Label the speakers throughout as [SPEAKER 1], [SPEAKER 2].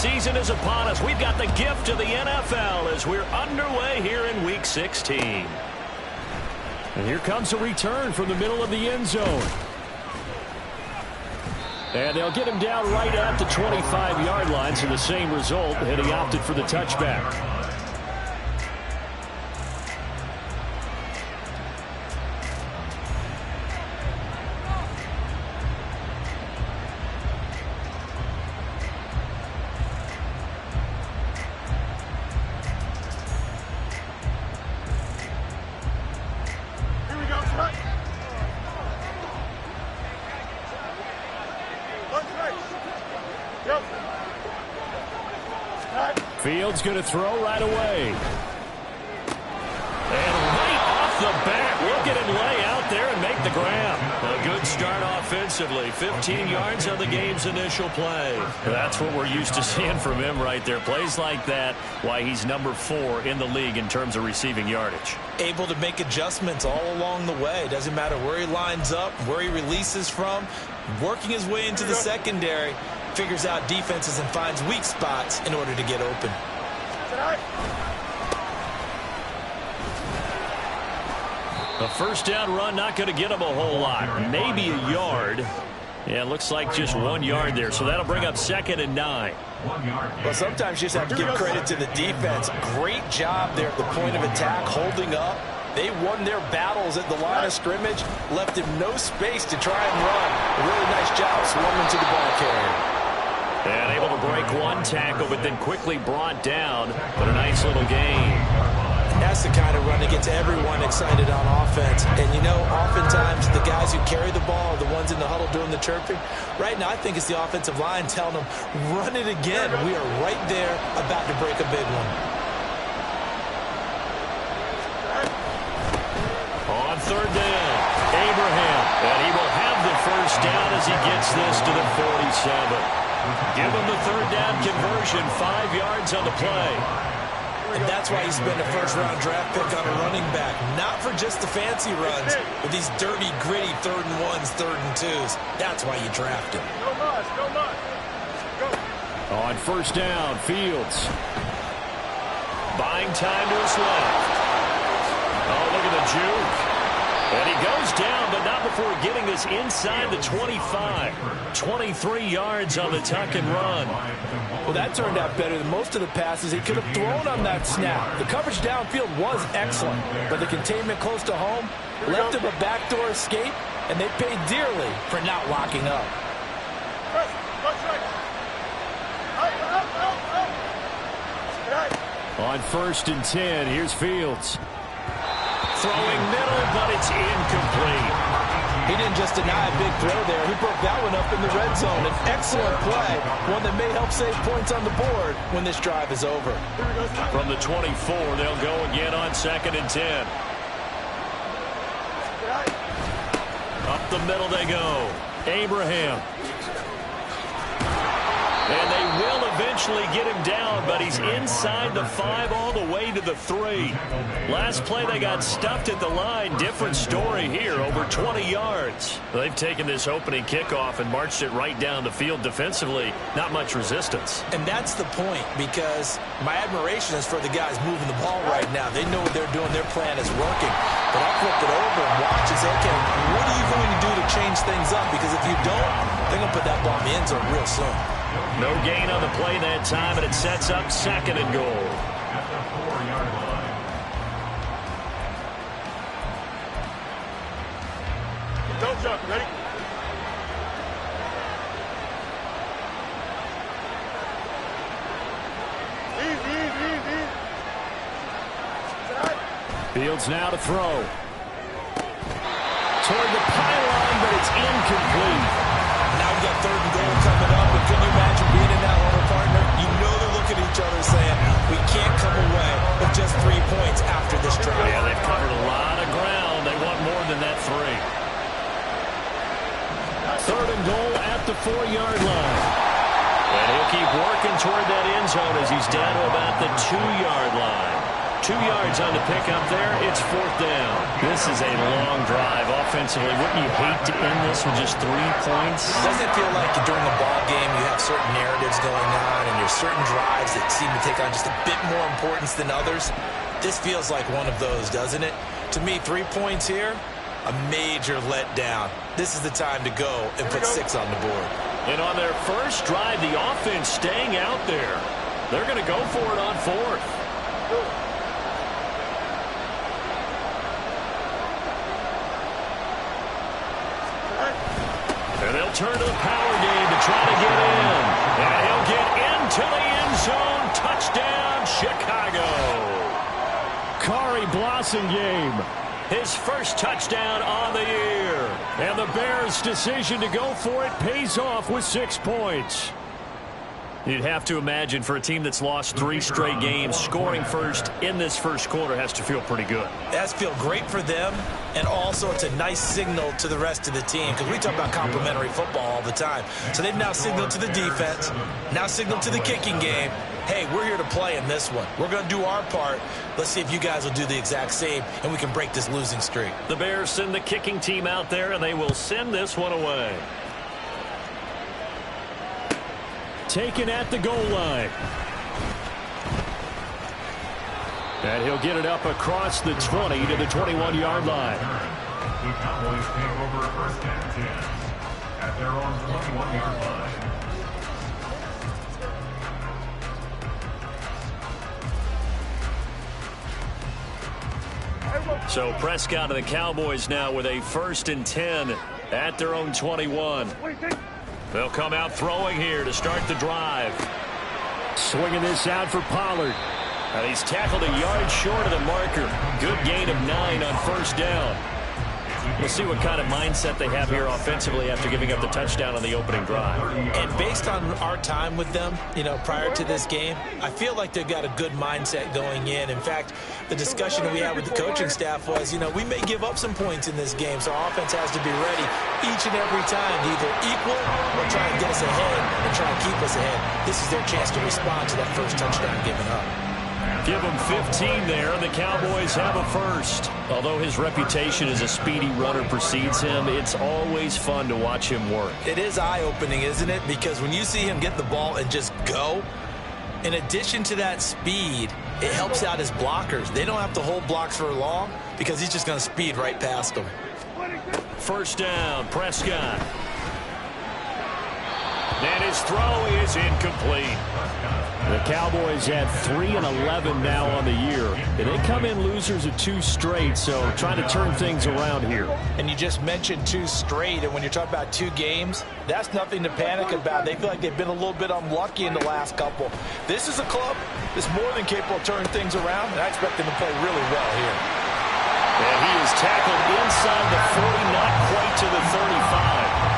[SPEAKER 1] season is upon us. We've got the gift of the NFL as we're underway here in Week 16. And here comes a return from the middle of the end zone. And they'll get him down right at the 25-yard line, so the same result, and he opted for the touchback. Fields going to throw right away. And right off the bat, look at him lay out there and make the grab. A good start offensively. 15 yards on the game's initial play. That's what we're used to seeing from him right there. Plays like that, why he's number 4 in the league in terms of receiving yardage.
[SPEAKER 2] Able to make adjustments all along the way. Doesn't matter where he lines up, where he releases from. Working his way into the secondary. Figures out defenses and finds weak spots in order to get open.
[SPEAKER 1] A first down run not going to get him a whole lot. Maybe a yard. Yeah, it looks like just 1 yard there. So that'll bring up 2nd and 9.
[SPEAKER 2] Well, sometimes you just have to give credit to the defense. Great job there at the point of attack, holding up. They won their battles at the line of scrimmage, left him no space to try and run. A really nice job swarming to the ball carrier.
[SPEAKER 1] And able to break one tackle, but then quickly brought down. But a nice little gain.
[SPEAKER 2] That's the kind of run that gets everyone excited on offense. And, you know, oftentimes the guys who carry the ball are the ones in the huddle doing the chirping. Right now, I think it's the offensive line telling them, run it again. We are right there about to break a big one.
[SPEAKER 1] On 3rd down, Abraham. And he will have the first down as he gets this to the 47. Give him the 3rd down conversion, 5 yards on the play.
[SPEAKER 2] And that's why you spend a first-round draft pick on a running back. Not for just the fancy runs, but these dirty, gritty 3rd and 1s, 3rd and 2s. That's why you draft him.
[SPEAKER 1] On 1st down, Fields. Buying time to his left. Oh, look at the juke. And he goes down, but not before getting this inside the 25. 23 yards on the tuck and run.
[SPEAKER 2] Well, that turned out better than most of the passes he could have thrown on that snap. The coverage downfield was excellent, but the containment close to home left him a backdoor escape, and they paid dearly for not locking up.
[SPEAKER 1] On 1st and 10, here's Fields. Throwing middle, but it's incomplete.
[SPEAKER 2] He didn't just deny a big throw there. He broke that one up in the red zone. An excellent play, one that may help save points on the board when this drive is over.
[SPEAKER 1] From the 24, they'll go again on 2nd and 10. Up the middle they go. Abraham. And they will eventually get him down, but he's inside the 5 all the way to the 3. Last play, they got stuffed at the line. Different story here, over 20 yards. They've taken this opening kickoff and marched it right down the field defensively. Not much resistance.
[SPEAKER 2] And that's the point, because my admiration is for the guys moving the ball right now. They know what they're doing. Their plan is working. But I'll flip it over and watch and say, okay, what are you going to do to change things up? Because if you don't, they're going to put that ball in the end zone real soon.
[SPEAKER 1] No gain on the play that time, and it sets up 2nd and goal.
[SPEAKER 3] Don't jump, ready? Easy.
[SPEAKER 1] Fields now to throw. Toward the pylon, but it's incomplete.
[SPEAKER 2] Now we got 3rd and goal coming up, and can you imagine being in that huddle, partner? You know they're looking at each other saying, we can't come away with just 3 points after this drive.
[SPEAKER 1] Yeah, they've covered a lot of ground. They want more than that 3. 3rd and goal at the 4-yard line. And he'll keep working toward that end zone as he's down to about the 2-yard line. 2 yards on the pickup there. It's 4th down. This is a long drive offensively. Wouldn't you hate to end this with just 3 points?
[SPEAKER 2] Doesn't it feel like during a ball game you have certain narratives going on and there's certain drives that seem to take on just a bit more importance than others? This feels like one of those, doesn't it? To me, 3 points here, a major letdown. This is the time to go and put 6 on the board.
[SPEAKER 1] And on their first drive, the offense staying out there. They're going to go for it on 4th. And they'll turn to the power game to try to get in. And he'll get into the end zone. Touchdown, Chicago. Kari Blossingame, his first touchdown on the year. And the Bears' decision to go for it pays off with 6 points. You'd have to imagine for a team that's lost 3 straight games, scoring first in this first quarter has to feel pretty good.
[SPEAKER 2] It has to feel great for them, and also it's a nice signal to the rest of the team, because we talk about complimentary football all the time. So they've now signaled to the defense, now signaled to the kicking game, hey, we're here to play in this one. We're going to do our part. Let's see if you guys will do the exact same, and we can break this losing streak.
[SPEAKER 1] The Bears send the kicking team out there, and they will send this one away. Taken at the goal line. And he'll get it up across the 20 to the 21-yard line.
[SPEAKER 4] The Cowboys take over first and 10 at their own 21-yard line.
[SPEAKER 1] So Prescott and the Cowboys now with a 1st and 10 at their own 21. They'll come out throwing here to start the drive. Swinging this out for Pollard. And he's tackled a yard short of the marker. Good gain of 9 on 1st down. We'll see what kind of mindset they have here offensively after giving up the touchdown on the opening drive.
[SPEAKER 2] And based on our time with them, prior to this game, I feel like they've got a good mindset going in. In fact, the discussion that we had with the coaching staff was, we may give up some points in this game, so our offense has to be ready each and every time to either equal or try and get us ahead and try and keep us ahead. This is their chance to respond to that first touchdown given up.
[SPEAKER 1] Give him 15 there, and the Cowboys have a first. Although his reputation as a speedy runner precedes him, it's always fun to watch him work.
[SPEAKER 2] It is eye-opening, isn't it? Because when you see him get the ball and just go, in addition to that speed, it helps out his blockers. They don't have to hold blocks for long because he's just going to speed right past them.
[SPEAKER 1] 1st down, Prescott. And his throw is incomplete. The Cowboys have 3 and 11 now on the year. And they come in losers of 2 straight, so trying to turn things around here.
[SPEAKER 2] And you just mentioned 2 straight, and when you're talking about 2 games, that's nothing to panic about. They feel like they've been a little bit unlucky in the last couple. This is a club that's more than capable of turning things around, and I expect them to play really well here.
[SPEAKER 1] And he is tackled inside the 40, not quite to the 35.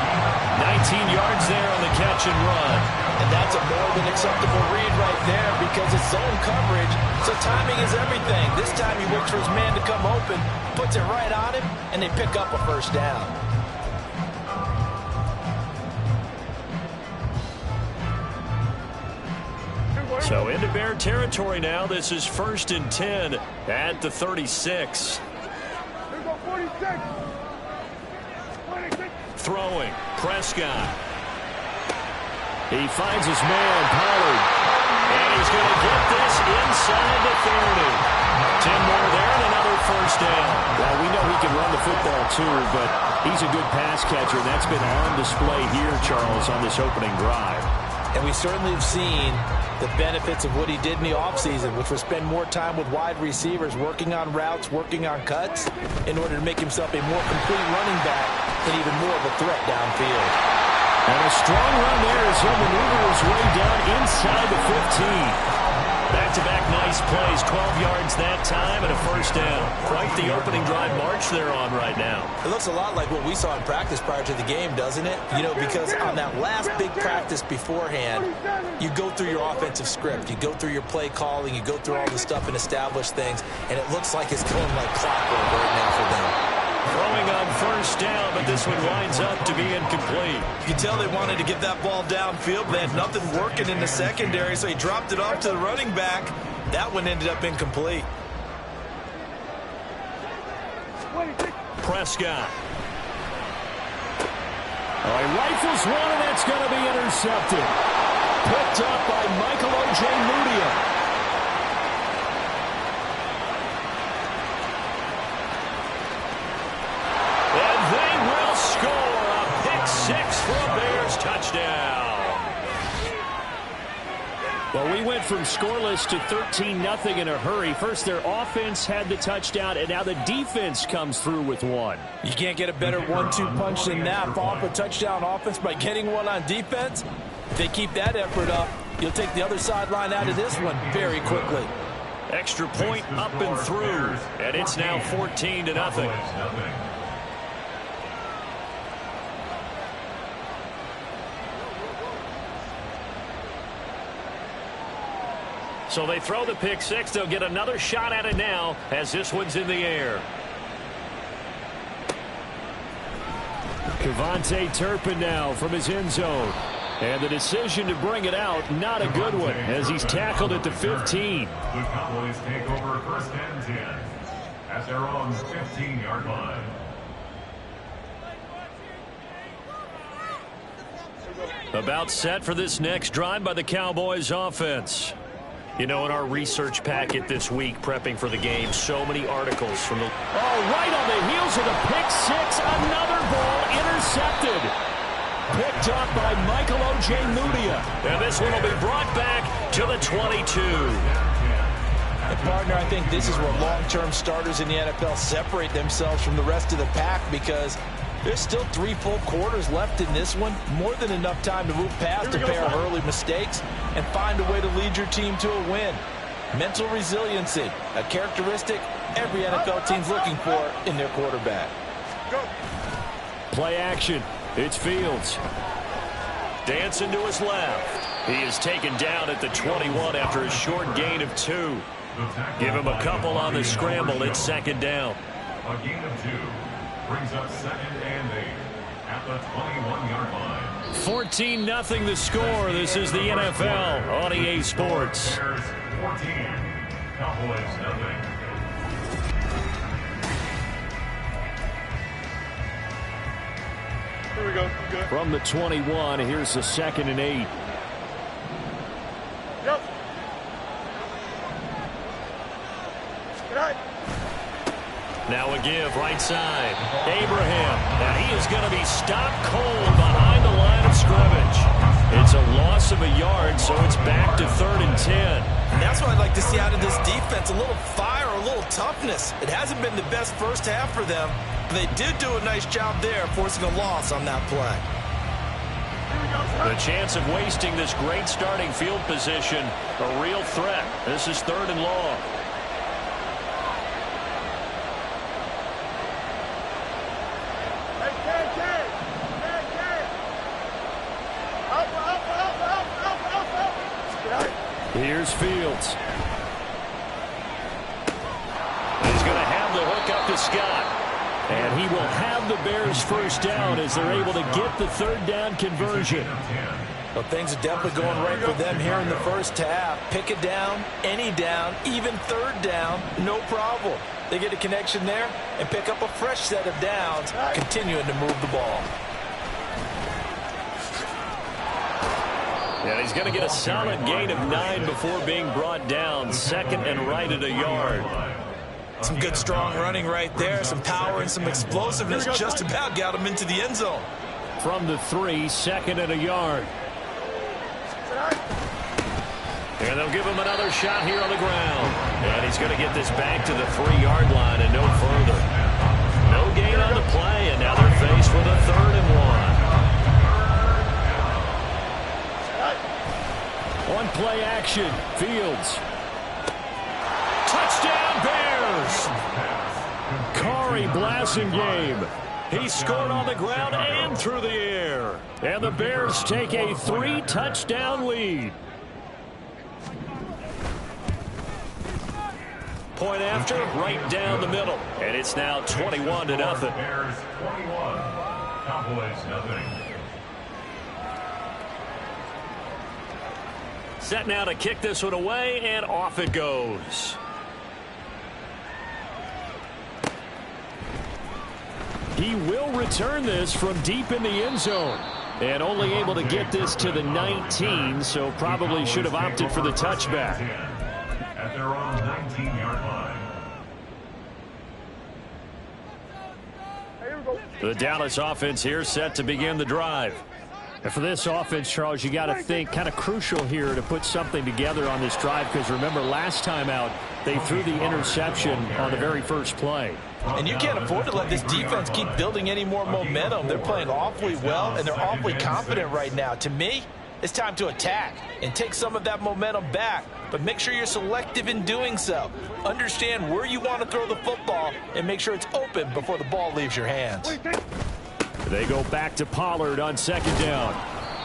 [SPEAKER 1] 19 yards there on the catch and run.
[SPEAKER 2] And that's a more than acceptable read right there because it's zone coverage, so timing is everything. This time he waits for his man to come open, puts it right on him, and they pick up a 1st down.
[SPEAKER 1] So into Bear territory now. This is 1st and 10 at the 36. Throwing, Prescott. He finds his man, Pollard. And he's going to get this inside the 30. 10 more there and another 1st down.
[SPEAKER 5] Well, we know he can run the football too, but he's a good pass catcher, and that's been on display here, Charles, on this opening drive.
[SPEAKER 2] And we certainly have seen the benefits of what he did in the offseason, which was spend more time with wide receivers, working on routes, working on cuts, in order to make himself a more complete running back and even more of a threat downfield.
[SPEAKER 1] And a strong run there as he'll maneuver his way down inside the 15. Back-to-back nice plays, 12 yards that time and a 1st down. Quite the opening drive march they're on right now.
[SPEAKER 2] It looks a lot like what we saw in practice prior to the game, doesn't it? Because on that last big practice beforehand, you go through your offensive script. You go through your play calling. You go through all the stuff and establish things. And it looks like it's going like clockwork right now for them.
[SPEAKER 1] Throwing on 1st down, but this one winds up to be incomplete.
[SPEAKER 2] You can tell they wanted to get that ball downfield, but they had nothing working in the secondary, so he dropped it off to the running back. That one ended up incomplete.
[SPEAKER 1] Prescott. Oh, he rifles one, and that's going to be intercepted. Picked up by Michael Ojemudia. And they will score a pick six for a Bears touchdown. Well, we went from scoreless to 13-0 in a hurry. First, their offense had the touchdown, and now the defense comes through with one.
[SPEAKER 2] You can't get a better 1-2 punch than that. Follow up a touchdown offense by getting one on defense. If they keep that effort up, you'll take the other sideline out of this one very quickly.
[SPEAKER 1] Extra point up and through, and it's now 14-0. So they throw the pick six. They'll get another shot at it now as this one's in the air. Kevontae Turpin now from his end zone. And the decision to bring it out, not a good one, as he's tackled at the 15.
[SPEAKER 4] The Cowboys take over first and 10 at their own 15-yard line.
[SPEAKER 1] About set for this next drive by the Cowboys offense. You know, in our research packet this week, prepping for the game, so many articles from the... Oh, right on the heels of the pick six, another ball intercepted. Picked up by Michael Ojemudia. And this one will be brought back to the 22.
[SPEAKER 2] And partner, I think this is where long-term starters in the NFL separate themselves from the rest of the pack, because there's still 3 full quarters left in this one. More than enough time to move past a pair of early mistakes and find a way to lead your team to a win. Mental resiliency, a characteristic every NFL team's looking for in their quarterback.
[SPEAKER 1] Play action. It's Fields. Dancing to his left. He is taken down at the 21 after a short gain of 2. Give him a couple on the scramble. It's second down.
[SPEAKER 4] A gain of 2 brings up second and 8 at the 21-yard line.
[SPEAKER 1] 14-0 the score. This is the NFL on EA Sports.
[SPEAKER 4] Bears 14, Cowboys 0.
[SPEAKER 3] Here we go. Good.
[SPEAKER 1] From the 21, here's the second and 8.
[SPEAKER 3] Yep. Good night.
[SPEAKER 1] Now a give right side. Abraham. And he is going to be stopped cold behind the line of scrimmage. It's a loss of a yard, so it's back to 3rd and 10.
[SPEAKER 2] And that's what I'd like to see out of this defense, a little fire, a little toughness. It hasn't been the best first half for them, but they did do a nice job there, forcing a loss on that play.
[SPEAKER 1] The chance of wasting this great starting field position, a real threat. This is 3rd and long. Here's Fields. He's going to have the hook up to Scott. And he will have the Bears first down as they're able to get the 3rd down conversion.
[SPEAKER 2] Well, things are definitely going right for them here in the first half. Pick it down, any down, even 3rd down, no problem. They get a connection there and pick up a fresh set of downs, continuing to move the ball.
[SPEAKER 1] And he's going to get a solid gain of 9 before being brought down. 2nd and right at a yard.
[SPEAKER 2] Some good strong running right there. Some power and some explosiveness just about got him into the end zone.
[SPEAKER 1] From the 3, 2nd and a yard. And they'll give him another shot here on the ground. And he's going to get this back to the 3-yard line and no further. No gain on the play, and now they're faced with a 3rd and 1. On play action, Fields. Touchdown Bears! Kari Blasingame. He scored on the ground and through the air. And the Bears take a 3-touchdown lead. Point after, right down the middle. And it's now 21-0.
[SPEAKER 4] Bears 21, Cowboys 0.
[SPEAKER 1] Set now to kick this one away, and off it goes. He will return this from deep in the end zone. And only able to get this to the 19, so probably should have opted for the touchback.
[SPEAKER 4] At their own 19-yard line.
[SPEAKER 1] The Dallas offense here set to begin the drive.
[SPEAKER 5] And for this offense, Charles, you got to think kind of crucial here to put something together on this drive, because remember last time out they threw the interception on the very first play.
[SPEAKER 2] And you can't afford to let this defense keep building any more momentum. They're playing awfully well, and they're awfully confident right now. To me, it's time to attack and take some of that momentum back. But make sure you're selective in doing so. Understand where you want to throw the football and make sure it's open before the ball leaves your hands.
[SPEAKER 1] They go back to Pollard on second down.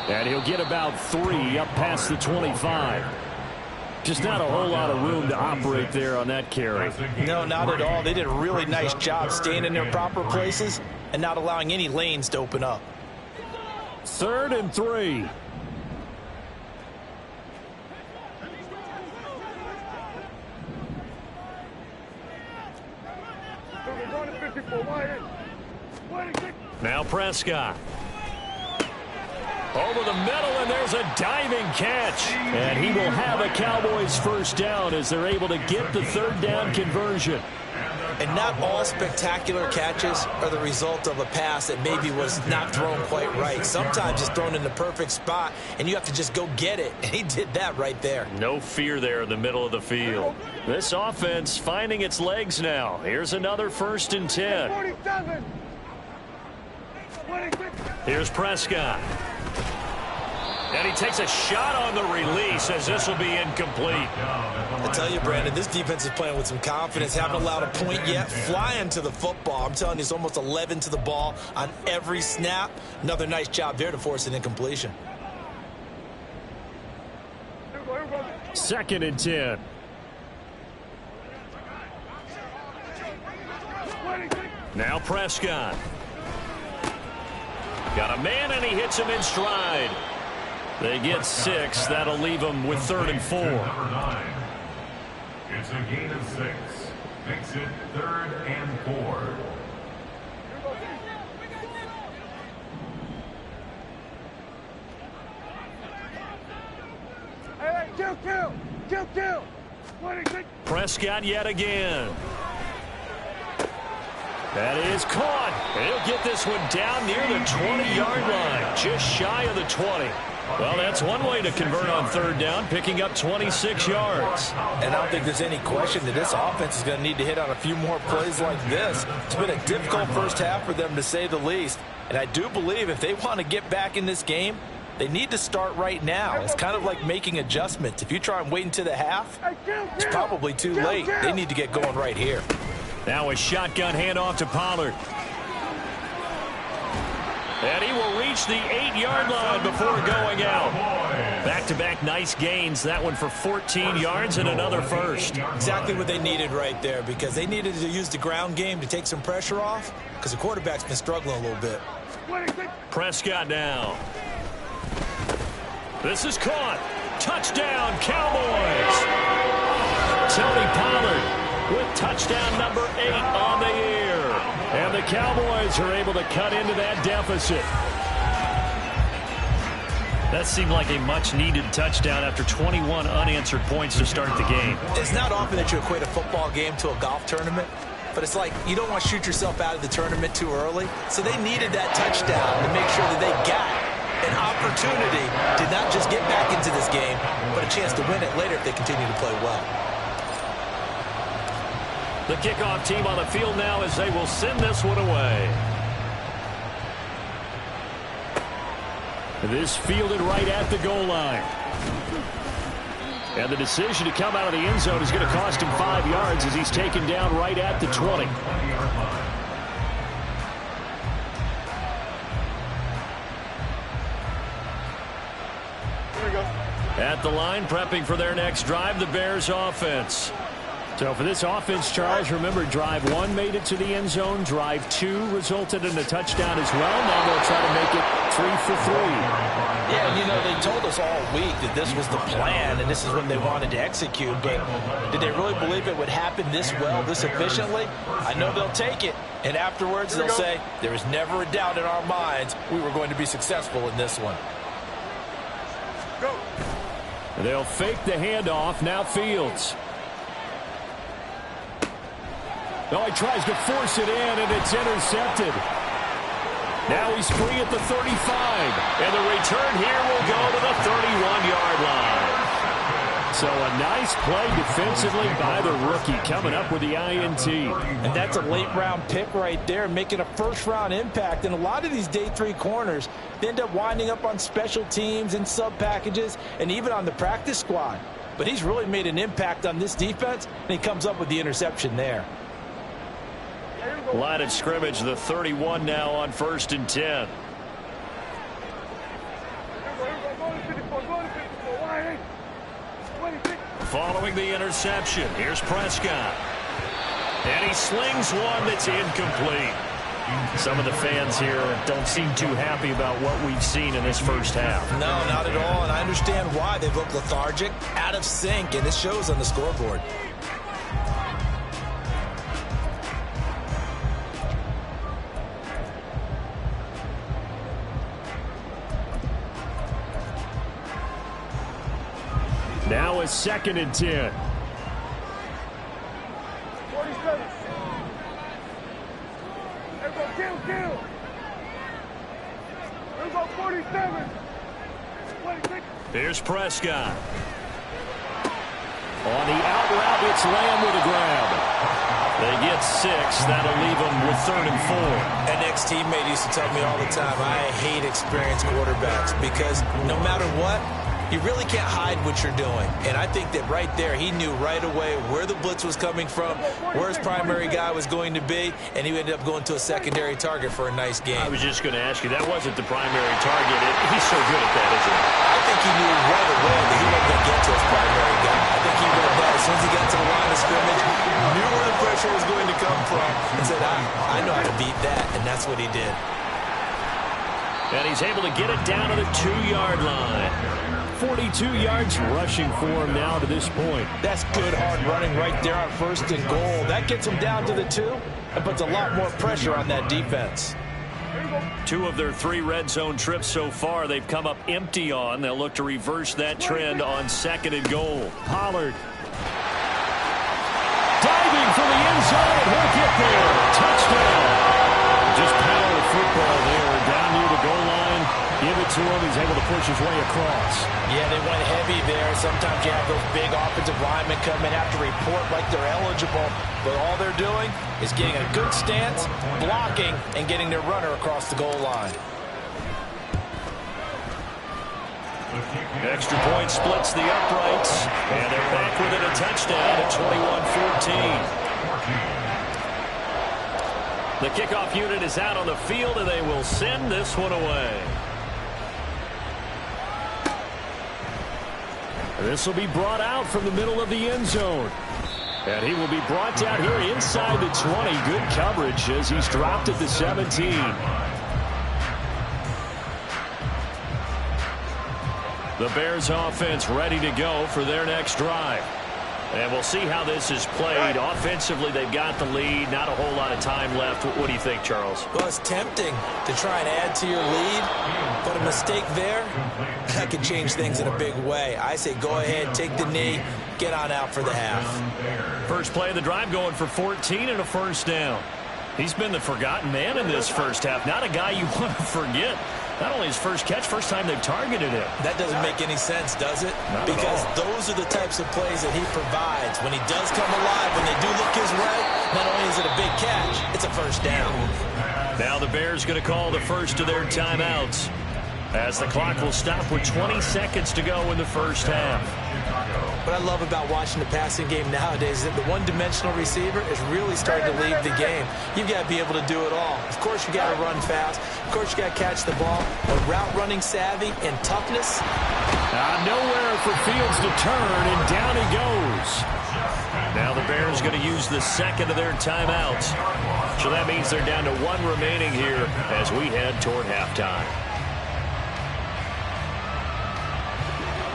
[SPEAKER 1] And he'll get about 3 up past the 25. Just not a whole lot of room to operate there on that carry.
[SPEAKER 2] No, not at all. They did a really nice job staying in their proper places and not allowing any lanes to open up.
[SPEAKER 1] 3rd and 3. Now Prescott. Over the middle, and there's a diving catch. And he will have a Cowboys first down as they're able to get the 3rd down conversion.
[SPEAKER 2] And not all spectacular catches are the result of a pass that maybe was not thrown quite right. Sometimes it's thrown in the perfect spot, and you have to just go get it. And he did that right there.
[SPEAKER 1] No fear there in the middle of the field. This offense finding its legs now. Here's another 1st and 10.
[SPEAKER 3] 47.
[SPEAKER 1] Here's Prescott. And he takes a shot on the release as this will be incomplete.
[SPEAKER 2] I tell you, Brandon, this defense is playing with some confidence. Haven't allowed a point yet. Flying to the football. I'm telling you, it's almost 11 to the ball on every snap. Another nice job there to force an incompletion.
[SPEAKER 1] 2nd and 10. Now Prescott. Got a man, and he hits him in stride. They get 6. That'll leave them with 3rd and 4.
[SPEAKER 4] Number 9. It's a gain of 6. Makes it 3rd and 4.
[SPEAKER 3] Hey, kill.
[SPEAKER 1] Prescott yet again. That is caught. He'll get this one down near the 20-yard line, just shy of the 20. Well, that's one way to convert on 3rd down, picking up 26 yards.
[SPEAKER 2] And I don't think there's any question that this offense is going to need to hit on a few more plays like this. It's been a difficult first half for them, to say the least. And I do believe if they want to get back in this game, they need to start right now. It's kind of like making adjustments. If you try and wait until the half, it's probably too late. They need to get going right here.
[SPEAKER 1] Now a shotgun handoff to Pollard. And he will reach the 8-yard line before going out. Back-to-back nice gains. That one for 14 yards and another first.
[SPEAKER 2] Exactly what they needed right there, because they needed to use the ground game to take some pressure off, because the quarterback's been struggling a little bit.
[SPEAKER 1] Prescott now. This is caught. Touchdown, Cowboys. Tony Pollard with touchdown number 8 on the year. And the Cowboys are able to cut into that deficit. That seemed like a much-needed touchdown after 21 unanswered points to start the game.
[SPEAKER 2] It's not often that you equate a football game to a golf tournament, but it's like you don't want to shoot yourself out of the tournament too early. So they needed that touchdown to make sure that they got an opportunity to not just get back into this game, but a chance to win it later if they continue to play well.
[SPEAKER 1] The kickoff team on the field now as they will send this one away. This fielded right at the goal line. And the decision to come out of the end zone is going to cost him 5 yards as he's taken down right at the 20. At the line, prepping for their next drive, the Bears offense.
[SPEAKER 5] So for this offense, Charles, remember drive 1 made it to the end zone. Drive 2 resulted in a touchdown as well. Now they'll try to make it 3 for 3.
[SPEAKER 2] Yeah, you know, they told us all week that this was the plan and this is what they wanted to execute. But did they really believe it would happen this well, this efficiently? I know they'll take it. And afterwards they'll say, there was never a doubt in our minds we were going to be successful in this one.
[SPEAKER 3] Go.
[SPEAKER 5] They'll fake the handoff. Now Fields. Oh, he tries to force it in, and it's intercepted. Now he's free at the 35.
[SPEAKER 1] And the return here will go to the 31-yard line. So a nice play defensively by the rookie, coming up with the INT.
[SPEAKER 2] And that's a late-round pick right there, making a first-round impact. And a lot of these day 3 corners end up winding up on special teams and sub-packages and even on the practice squad. But he's really made an impact on this defense, and he comes up with the interception there.
[SPEAKER 1] Line of scrimmage, the 31 now on 1st and 10. Following the interception, here's Prescott. And he slings one that's incomplete. Some of the fans here don't seem too happy about what we've seen in this first half.
[SPEAKER 2] No, not at all, and I understand why. They look lethargic, out of sync, and it shows on the scoreboard.
[SPEAKER 5] Now it's 2nd and 10.
[SPEAKER 3] 47. Everybody kill. Here go 47. 26.
[SPEAKER 1] Here's Prescott.
[SPEAKER 5] On the out route, it's Lamb with a grab.
[SPEAKER 1] They get 6. That'll leave them with 3rd and 4.
[SPEAKER 2] An ex-teammate used to tell me all the time, I hate experienced quarterbacks because no matter what, you really can't hide what you're doing. And I think that right there, he knew right away where the blitz was coming from, where his primary guy was going to be, and he ended up going to a secondary target for a nice game.
[SPEAKER 1] I was just going to ask you, that wasn't the primary target. He's so good at that, isn't he?
[SPEAKER 2] I think he knew right away that he wasn't going to get to his primary guy. I think he read that as soon as he got to the line of scrimmage, knew where the pressure was going to come from, and said, I know how to beat that, and that's what he did.
[SPEAKER 1] And he's able to get it down to the 2-yard line.
[SPEAKER 5] 42 yards rushing for him now to this point.
[SPEAKER 2] That's good hard running right there on 1st and goal. That gets him down to the 2 and puts a lot more pressure on that defense.
[SPEAKER 1] 2 of their 3 red zone trips so far they've come up empty on. They'll look to reverse that trend on 2nd and goal.
[SPEAKER 5] Pollard diving for the end zone. He'll get there. Touchdown. Just power of football there. Down near the goal line. Give it to him. He's able to push his way across.
[SPEAKER 2] Yeah, they went heavy there. Sometimes you have those big offensive linemen come in, have to report like they're eligible. But all they're doing is getting a good stance, blocking, and getting their runner across the goal line.
[SPEAKER 1] Extra point splits the uprights. And they're back within a touchdown at 21-14. The kickoff unit is out on the field, and they will send this one away.
[SPEAKER 5] This will be brought out from the middle of the end zone. And he will be brought down here inside the 20. Good coverage as he's dropped at the 17. The Bears offense ready to go for their next drive. And we'll see how this is played. Offensively, they've got the lead. Not a whole lot of time left. What do you think, Charles?
[SPEAKER 2] Well, it's tempting to try and add to your lead, but a mistake there, that could change things in a big way. I say go ahead, take the knee, get on out for the half.
[SPEAKER 1] First play of the drive going for 14 and a 1st down. He's been the forgotten man in this first half. Not a guy you want to forget. Not only his first catch, first time they've targeted him.
[SPEAKER 2] That doesn't make any sense, does it?
[SPEAKER 1] Not
[SPEAKER 2] because those are the types of plays that he provides. When he does come alive, when they do look his way, not only is it a big catch, it's a 1st down.
[SPEAKER 1] Now the Bears going to call the first of their timeouts as the clock will stop with 20 seconds to go in the first half.
[SPEAKER 2] What I love about watching the passing game nowadays is that the one-dimensional receiver is really starting to leave the game. You've got to be able to do it all. Of course, you got to run fast. Of course, you got to catch the ball. But route running savvy and toughness.
[SPEAKER 5] Nowhere for Fields to turn, and down he goes.
[SPEAKER 1] Now the Bears going to use the second of their timeouts. So that means they're down to 1 remaining here as we head toward halftime.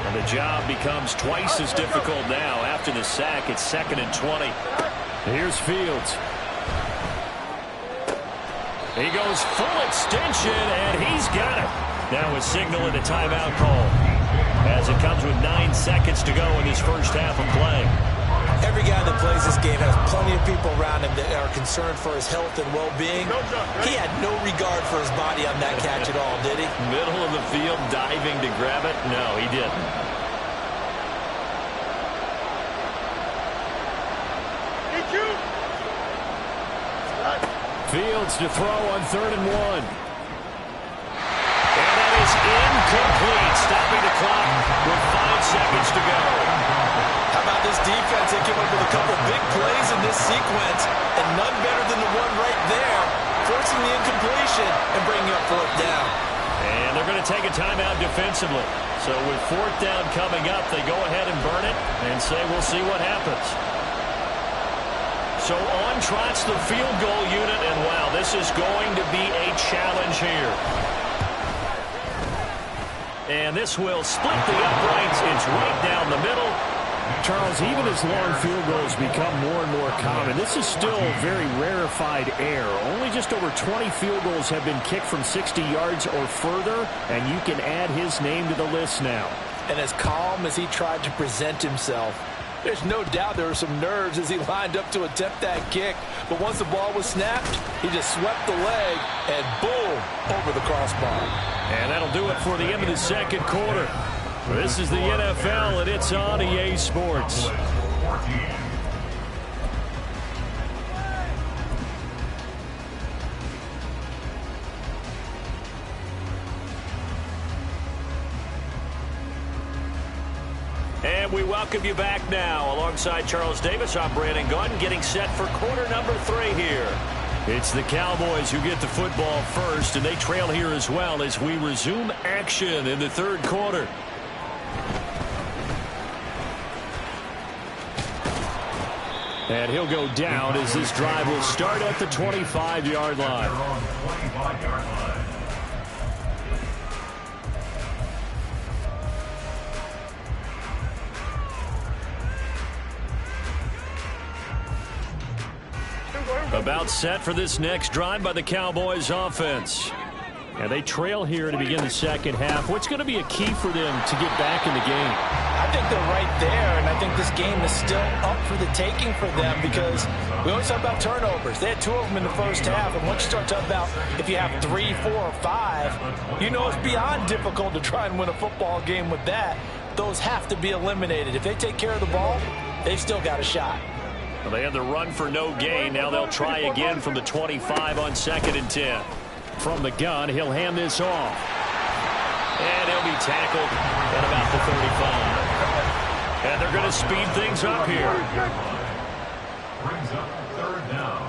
[SPEAKER 1] And the job becomes twice as difficult now. After the sack, it's 2nd and 20. Here's Fields. He goes full extension, and he's got it. Now a signal and a timeout call as it comes with 9 seconds to go in this first half of play.
[SPEAKER 2] Every guy that plays this game has plenty of people around him that are concerned for his health and well-being. He had no regard for his body on that catch at all, did he?
[SPEAKER 1] Middle of the field, diving to grab it? No, he didn't. Fields to throw on 3rd and 1. And that is incomplete, stopping the clock with 5 seconds to go.
[SPEAKER 2] How about this defense? They came up with a couple big plays in this sequence, and none better than the one right there, forcing the incompletion and bringing up 4th down.
[SPEAKER 1] And they're going to take a timeout defensively. So with 4th down coming up, they go ahead and burn it and say we'll see what happens. So on trots the field goal unit, and wow, this is going to be a challenge here. And this will split the uprights. It's right down the middle.
[SPEAKER 5] Charles, even as long field goals become more and more common, this is still very rarefied air. Only just over 20 field goals have been kicked from 60 yards or further, and you can add his name to the list now.
[SPEAKER 2] And as calm as he tried to present himself, there's no doubt there were some nerves as he lined up to attempt that kick. But once the ball was snapped, he just swept the leg and boom, over the crossbar.
[SPEAKER 1] And that'll do it for the end of the second quarter. This is the NFL, and it's on EA Sports. And we welcome you back now. Alongside Charles Davis, I'm Brandon Gaudin, getting set for quarter number 3 here. It's the Cowboys who get the football first, and they trail here as well as we resume action in the 3rd quarter. And he'll go down as this drive will start at the 25-yard line. About set for this next drive by the Cowboys offense. And they trail here to begin the second half. What's going to be a key for them to get back in the game?
[SPEAKER 2] I think they're right there, and I think this game is still up for the taking for them because we always talk about turnovers. They had 2 of them in the first half, and once you start talking about if you have 3, 4, or 5, you know it's beyond difficult to try and win a football game with that. Those have to be eliminated. If they take care of the ball, they've still got a shot.
[SPEAKER 1] Well, they had the run for no gain. Now they'll try again from the 25 on 2nd and 10. From the gun, he'll hand this off. And he'll be tackled at about the 35. And they're going to speed things up here.
[SPEAKER 4] Brings up 3rd down.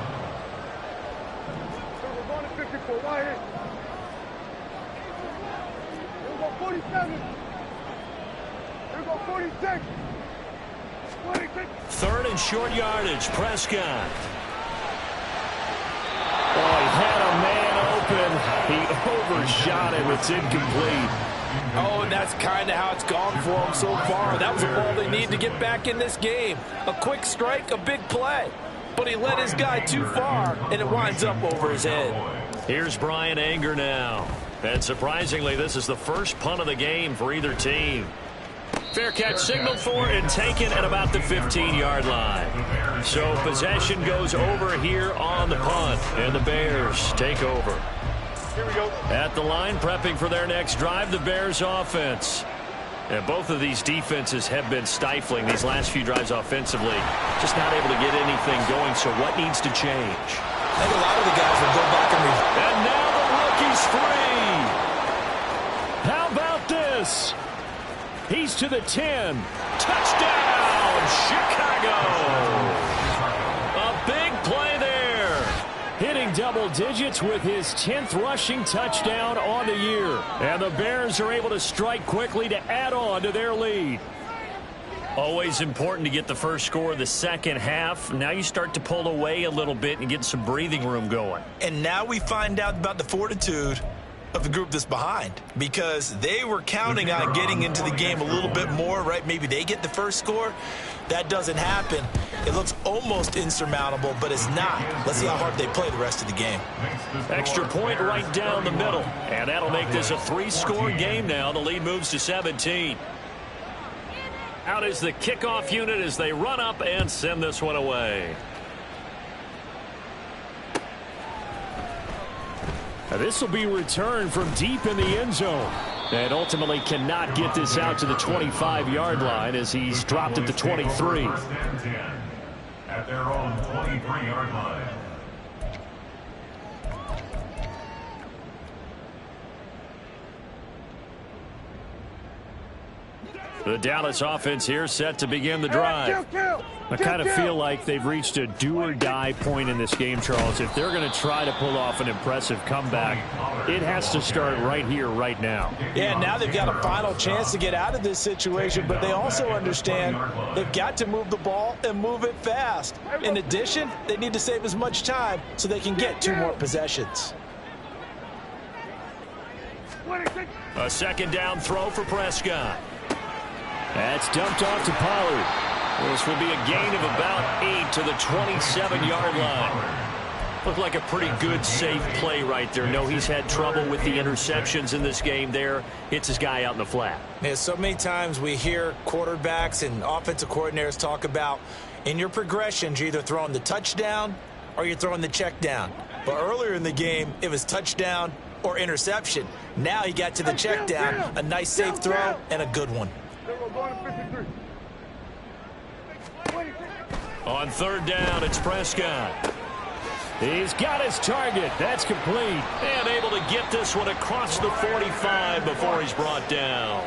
[SPEAKER 3] So we're going to 54. Why hit? Here we go 47. Here we go 46.
[SPEAKER 1] 3rd and short yardage. Prescott. Oh, he had a man open. He overshot him. It's incomplete.
[SPEAKER 2] Oh, and that's kind of how it's gone for them so far. That was a ball they need to get back in this game. A quick strike, a big play. But he led his guy too far, and it winds up over his head.
[SPEAKER 1] Here's Brian Anger now. And surprisingly, this is the first punt of the game for either team. Fair catch signaled for and taken at about the 15-yard line. So possession goes over here on the punt, and the Bears take over.
[SPEAKER 3] Here we go.
[SPEAKER 1] At the line, prepping for their next drive, the Bears offense. And both of these defenses have been stifling these last few drives offensively. Just not able to get anything going, so what needs to change?
[SPEAKER 2] I think a lot of the guys will go back
[SPEAKER 1] and now the rookie's free. How about this? He's to the 10. Touchdown, Chicago. A big play there. Hitting double digits with his 10th rushing touchdown on the year. And the Bears are able to strike quickly to add on to their lead. Always important to get the first score of the second half. Now you start to pull away a little bit and get some breathing room going.
[SPEAKER 2] And now we find out about the fortitude of the group that's behind, because they were counting on getting into the game a little bit more, right? Maybe they get the first score. That doesn't happen. It looks almost insurmountable, but it's not. Let's see how hard they play the rest of the game.
[SPEAKER 1] Extra point right down the middle, and that'll make this a 3-score game now. The lead moves to 17. Out is the kickoff unit as they run up and send this one away.
[SPEAKER 5] This will be returned from deep in the end zone. And ultimately cannot get this out to the 25-yard line as he's dropped at the 23.
[SPEAKER 4] At their own 23-yard line.
[SPEAKER 1] The Dallas offense here set to begin the drive.
[SPEAKER 5] I kind of feel like they've reached a do-or-die point in this game, Charles. If they're going to try to pull off an impressive comeback, it has to start right here, right now.
[SPEAKER 2] Yeah, now they've got a final chance to get out of this situation, but they also understand they've got to move the ball and move it fast. In addition, they need to save as much time so they can get 2 more possessions.
[SPEAKER 1] A second down throw for Prescott.
[SPEAKER 5] That's dumped off to Pollard.
[SPEAKER 1] This will be a gain of about 8 to the 27-yard line. Looked like a pretty good, safe play right there. No, he's had trouble with the interceptions in this game there. Hits his guy out in the flat.
[SPEAKER 2] Yeah, so many times we hear quarterbacks and offensive coordinators talk about in your progressions, you're either throwing the touchdown or you're throwing the check down. But earlier in the game, it was touchdown or interception. Now he got to the check down, a nice safe throw, and a good one.
[SPEAKER 1] On third down, it's Prescott.
[SPEAKER 5] He's got his target. That's complete.
[SPEAKER 1] And able to get this one across the 45 before he's brought down.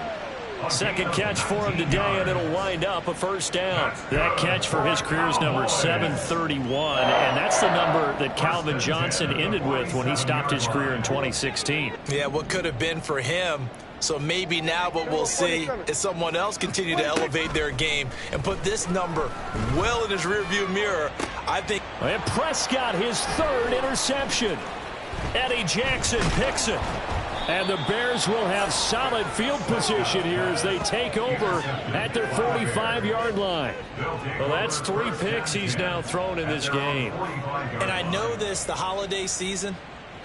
[SPEAKER 1] Second catch for him today, and it'll wind up a first down.
[SPEAKER 5] That catch for his career is number 731, and that's the number that Calvin Johnson ended with when he stopped his career in 2016.
[SPEAKER 2] Yeah, what could have been for him. So maybe now what we'll see is someone else continue to elevate their game and put this number well in his rearview mirror. I think.
[SPEAKER 5] And Prescott, his third interception.
[SPEAKER 1] Eddie Jackson picks it.
[SPEAKER 5] And the Bears will have solid field position here as they take over at their 45-yard line.
[SPEAKER 1] Well, that's 3 picks he's now thrown in this game.
[SPEAKER 2] And I know this, the holiday season,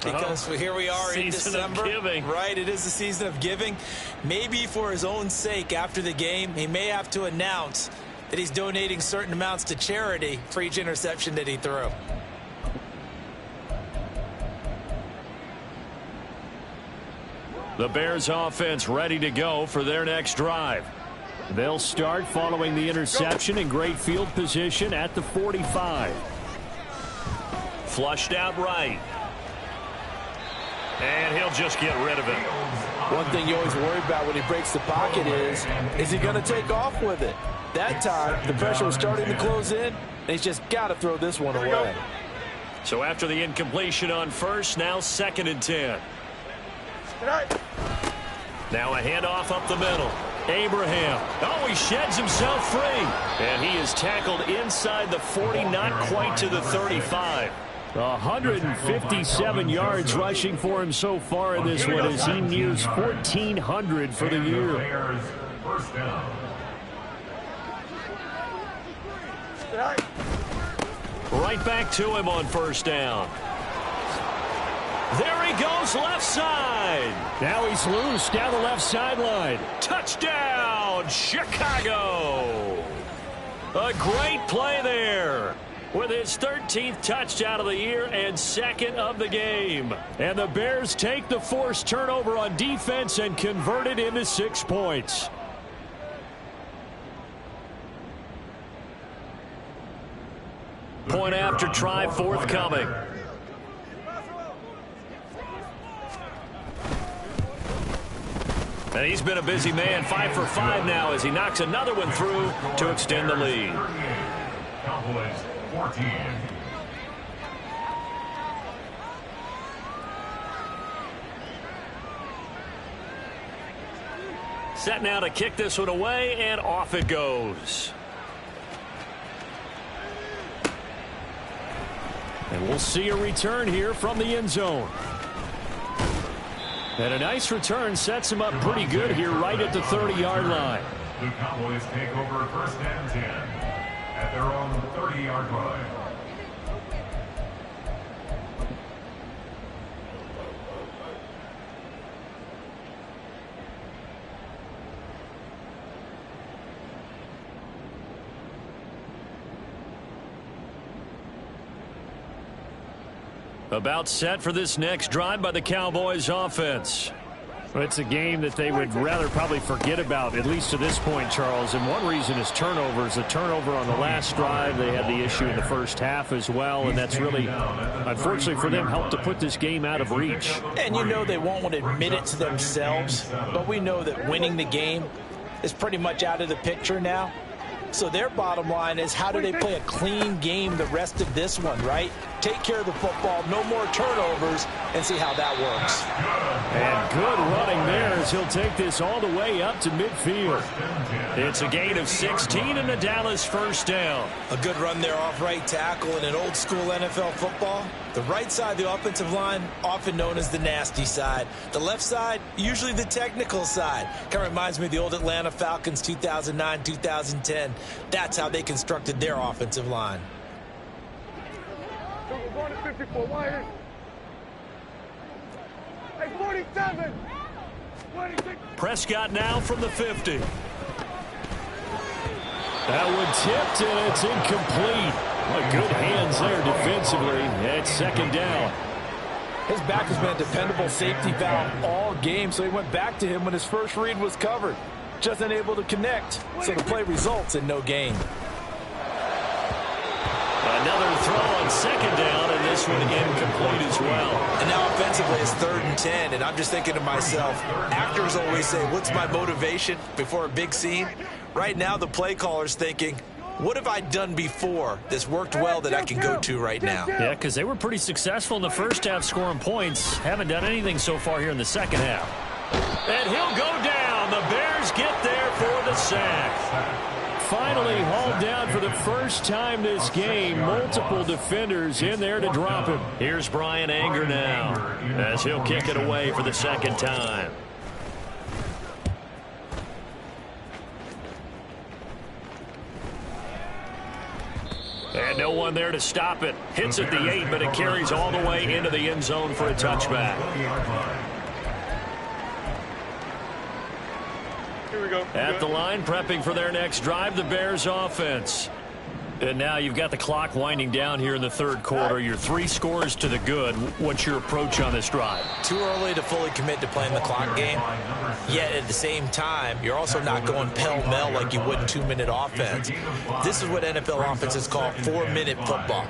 [SPEAKER 2] because here we are in December. Right, it is the season of giving. Maybe for his own sake after the game, he may have to announce that he's donating certain amounts to charity for each interception that he threw.
[SPEAKER 1] The Bears offense ready to go for their next drive.
[SPEAKER 5] They'll start following the interception in great field position at the 45.
[SPEAKER 1] Flushed out right. And he'll just get rid of it.
[SPEAKER 2] One thing you always worry about when he breaks the pocket is he going to take off with it? That time, the pressure was starting to close in, and he's just got to throw this one away.
[SPEAKER 1] So after the incompletion on first, now 2nd and 10. Now a handoff up the middle. Abraham. Oh, he sheds himself free. And he is tackled inside the 40, not quite to the 35.
[SPEAKER 5] 157 yards rushing for him so far in this one as he nears 1,400 for the year.
[SPEAKER 1] Right back to him on first down. There he goes left side.
[SPEAKER 5] Now he's loose down the left sideline.
[SPEAKER 1] Touchdown, Chicago. A great play there with his 13th touchdown of the year and 2nd of the game.
[SPEAKER 5] And the Bears take the forced turnover on defense and convert it into 6 points.
[SPEAKER 1] Point after try forthcoming. And he's been a busy man, 5 for 5 now as he knocks another one through to extend the lead.
[SPEAKER 4] Cowboys 14.
[SPEAKER 1] Set now to kick this one away, and off it goes. And we'll see a return here from the end zone. And a nice return sets him up pretty good here right at the 30-yard line.
[SPEAKER 4] The Cowboys take over first and 10 at their own 30-yard line.
[SPEAKER 1] About set for this next drive by the Cowboys offense.
[SPEAKER 5] It's a game that they would rather probably forget about, at least to this point, Charles. And one reason is turnovers. A turnover on the last drive. They had the issue in the first half as well, and that's really, unfortunately for them, helped to put this game out of reach.
[SPEAKER 2] And you know they won't want to admit it to themselves, but we know that winning the game is pretty much out of the picture now. So their bottom line is, how do they play a clean game the rest of this one, right? Take care of the football, no more turnovers, and see how that works.
[SPEAKER 5] And good running there as he'll take this all the way up to midfield.
[SPEAKER 1] It's a gain of 16 and a Dallas first down.
[SPEAKER 2] A good run there off right tackle in an old school NFL football. The right side of the offensive line, often known as the nasty side. The left side, usually the technical side. Kind of reminds me of the old Atlanta Falcons 2009, 2010. That's how they constructed their offensive line.
[SPEAKER 3] Going to 54, why? Hey, 47. 26.
[SPEAKER 1] Prescott now from the 50.
[SPEAKER 5] That one tipped, and it's incomplete. Well, good hands there defensively. It's second down.
[SPEAKER 6] His back has been a dependable safety valve all game, so he went back to him when his first read was covered. Just unable to connect, so the play results in no gain.
[SPEAKER 1] Another throw on second down, and this one incomplete as well.
[SPEAKER 2] And now offensively it's 3rd and 10, and I'm just thinking to myself, actors always say, what's my motivation before a big scene? Right now the play caller's thinking, what have I done before that's worked well that I can go to right now?
[SPEAKER 1] Yeah, because they were pretty successful in the first half scoring points. Haven't done anything so far here in the second half. And he'll go down. The Bears get there for the sack.
[SPEAKER 5] Finally hauled down for the first time this game. Multiple defenders in there to drop him.
[SPEAKER 1] Here's Brian Anger now as he'll kick it away for the second time. And no one there to stop it. Hits at the 8, but it carries all the way into the end zone for a touchback.
[SPEAKER 3] Here we go.
[SPEAKER 1] At the line, prepping for their next drive, the Bears offense. And now you've got the clock winding down here in the third quarter. Your 3 scores to the good. What's your approach on this drive?
[SPEAKER 2] Too early to fully commit to playing the clock game. Yet at the same time, you're also not going pell-mell like you would in 2-minute offense. This is what NFL offenses call 4-minute football.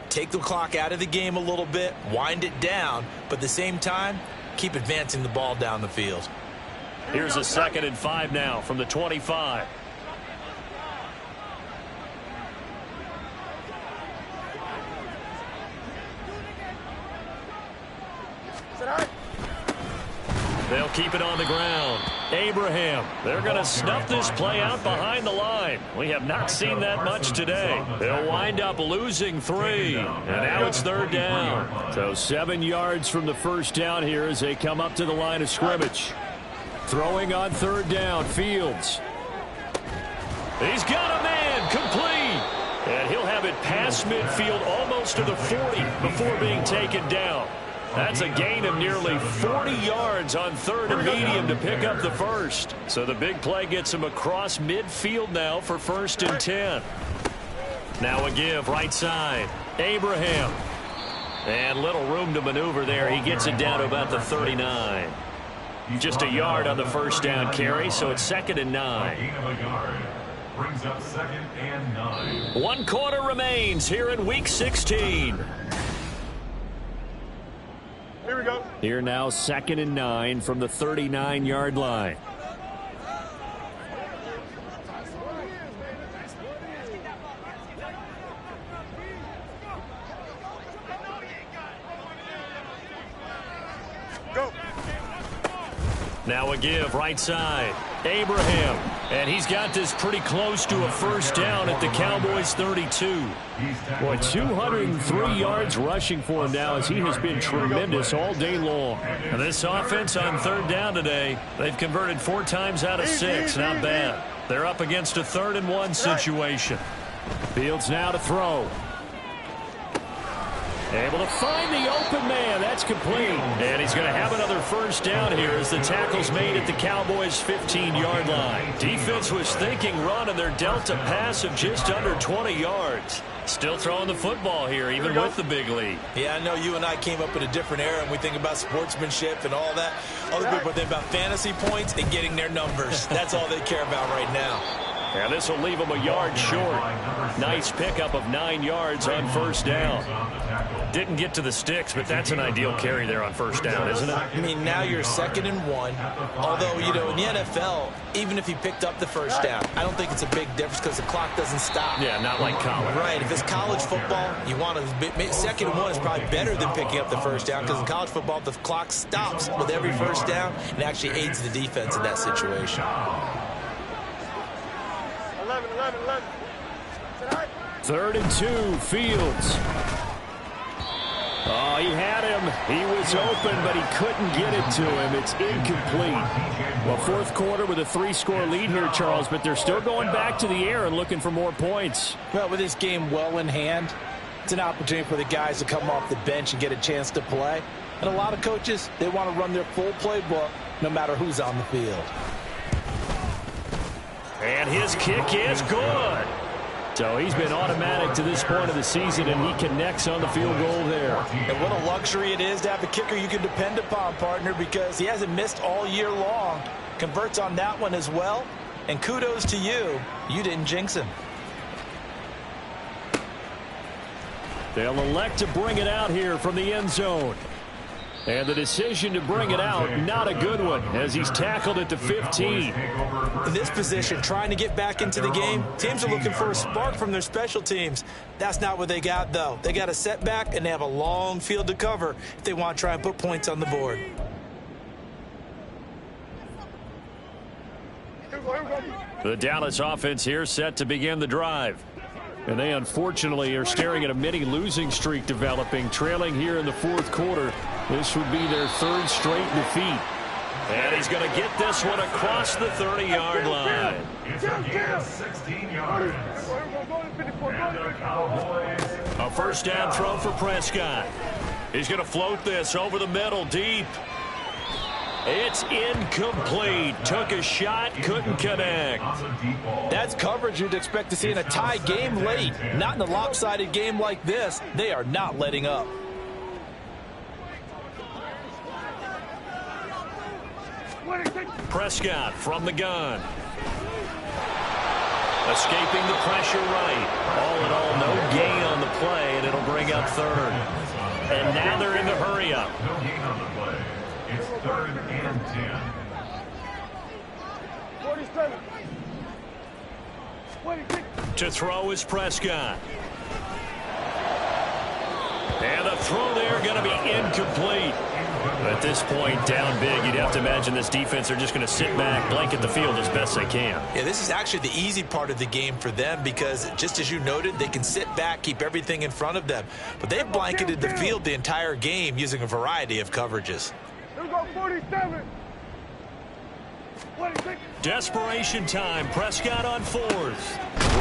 [SPEAKER 2] Take the clock out of the game a little bit, wind it down, but at the same time, keep advancing the ball down the field.
[SPEAKER 1] Here's a 2nd and 5 now from the 25. They'll keep it on the ground. Abraham, they're going to snuff this play out behind the line. We have not seen that much today. They'll wind up losing 3, and now it's 3rd down.
[SPEAKER 5] So 7 yards from the first down here as they come up to the line of scrimmage. Throwing on 3rd down, Fields.
[SPEAKER 1] He's got a man, complete. And he'll have it past midfield almost to the 40 before being taken down. That's a gain of nearly 40 yards on 3rd and medium to pick up the first. So the big play gets him across midfield now for 1st and 10. Now a give right side. Abraham. And little room to maneuver there. He gets it down to about the 39. Just a yard on the first down carry, so it's 2nd and 9.
[SPEAKER 4] Gain of a yard brings up 2nd and 9.
[SPEAKER 1] 1 quarter remains here in Week 16.
[SPEAKER 3] Here we go.
[SPEAKER 5] Here now 2nd and 9 from the 39-yard line.
[SPEAKER 3] Go.
[SPEAKER 1] Now a give right side. Abraham, and he's got this pretty close to a first down at the Cowboys' 32.
[SPEAKER 5] Boy, 203 yards rushing for him now as he has been tremendous all day long.
[SPEAKER 1] And this offense on third down today, they've converted 4 times out of 6. Not bad. They're up against a 3rd and 1 situation.
[SPEAKER 5] Fields now to throw. Able to find the open man. That's complete.
[SPEAKER 1] And he's going to have another first down here as the tackle's made at the Cowboys' 15-yard line. Defense was thinking run, and they're dealt a pass of just under 20 yards. Still throwing the football here, even with the big lead.
[SPEAKER 2] Yeah, I know you and I came up in a different era, and we think about sportsmanship and all that. Other people think about fantasy points and getting their numbers. That's all they care about right now.
[SPEAKER 1] And this will leave him a yard short. Nice pickup of 9 yards on first down. Didn't get to the sticks, but that's an ideal carry there on first down, isn't it?
[SPEAKER 2] I mean, now you're 2nd and 1. Although, you know, in the NFL, even if he picked up the first down, I don't think it's a big difference because the clock doesn't stop.
[SPEAKER 1] Yeah, not like college.
[SPEAKER 2] Right. If it's college football, you want to 2nd and 1 is probably better than picking up the first down because in college football, the clock stops with every first down and actually aids the defense in that situation.
[SPEAKER 3] 11.
[SPEAKER 5] 3rd and 2, Fields. Oh, he had him. He was open, but he couldn't get it to him. It's incomplete. Well, 4th quarter with a 3-score lead here, Charles, but they're still going back to the air and looking for more points.
[SPEAKER 6] Well, with this game well in hand, it's an opportunity for the guys to come off the bench and get a chance to play. And a lot of coaches, they want to run their full playbook no matter who's on the field.
[SPEAKER 1] And his kick is good.
[SPEAKER 5] So he's been automatic to this point of the season, and he connects on the field goal there.
[SPEAKER 2] And what a luxury it is to have a kicker you can depend upon, partner, because he hasn't missed all year long. Converts on that one as well. And kudos to you. You didn't jinx him.
[SPEAKER 5] They'll elect to bring it out here from the end zone. And the decision to bring it out, not a good one, as he's tackled at the 15.
[SPEAKER 2] In this position, trying to get back into the game, teams are looking for a spark from their special teams. That's not what they got, though. They got a setback, and they have a long field to cover if they want to try and put points on the board.
[SPEAKER 1] The Dallas offense here set to begin the drive.
[SPEAKER 5] And they unfortunately are staring at a mini losing streak developing, trailing here in the 4th quarter. This would be their 3rd straight defeat.
[SPEAKER 1] And he's going to get this one across the 30-yard line.
[SPEAKER 4] It's a gain of 16 yards.
[SPEAKER 1] A first down throw for Prescott. He's going to float this over the middle deep. It's incomplete. Took a shot, couldn't connect.
[SPEAKER 6] That's coverage you'd expect to see in a tie game late. Not in a lopsided game like this. They are not letting up.
[SPEAKER 1] Prescott from the gun. Escaping the pressure right. All in all, no gain on the play, and it'll bring up 3rd. And now they're in the hurry-up.
[SPEAKER 4] No gain on the play. It's 3rd and 10.
[SPEAKER 3] 47. 26.
[SPEAKER 1] To throw is Prescott. And the throw there going to be incomplete. At this point, down big, you'd have to imagine this defense are just going to sit back, blanket the field as best they can.
[SPEAKER 2] Yeah, this is actually the easy part of the game for them because, just as you noted, they can sit back, keep everything in front of them. But they've blanketed the field the entire game using a variety of coverages.
[SPEAKER 3] Here we go, 47. 26.
[SPEAKER 1] Desperation time. Prescott on 4th.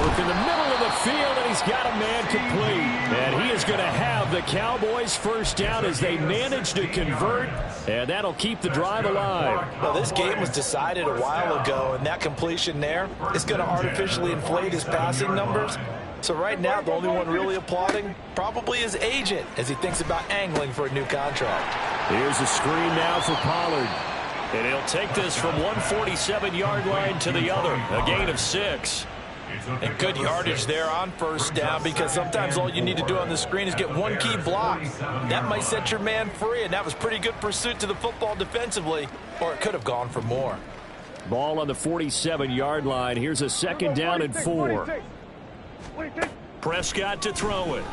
[SPEAKER 5] Work in the middle of the field, and he's got a man complete. And he is going to have the Cowboys' first down as they manage to convert, and that'll keep the drive alive.
[SPEAKER 6] Well, this game was decided a while ago, and that completion there is going to artificially inflate his passing numbers. So right now, the only one really applauding probably his agent as he thinks about angling for a new contract.
[SPEAKER 5] Here's a screen now for Pollard.
[SPEAKER 1] And he'll take this from 147-yard line to the other. A gain of 6.
[SPEAKER 6] And good yardage there on first down because sometimes all you need to do on the screen is get one key block. That might set your man free, and that was pretty good pursuit to the football defensively, or it could have gone for more.
[SPEAKER 5] Ball on the 47-yard line. Here's a 2nd down and 4.
[SPEAKER 1] Prescott to throw it.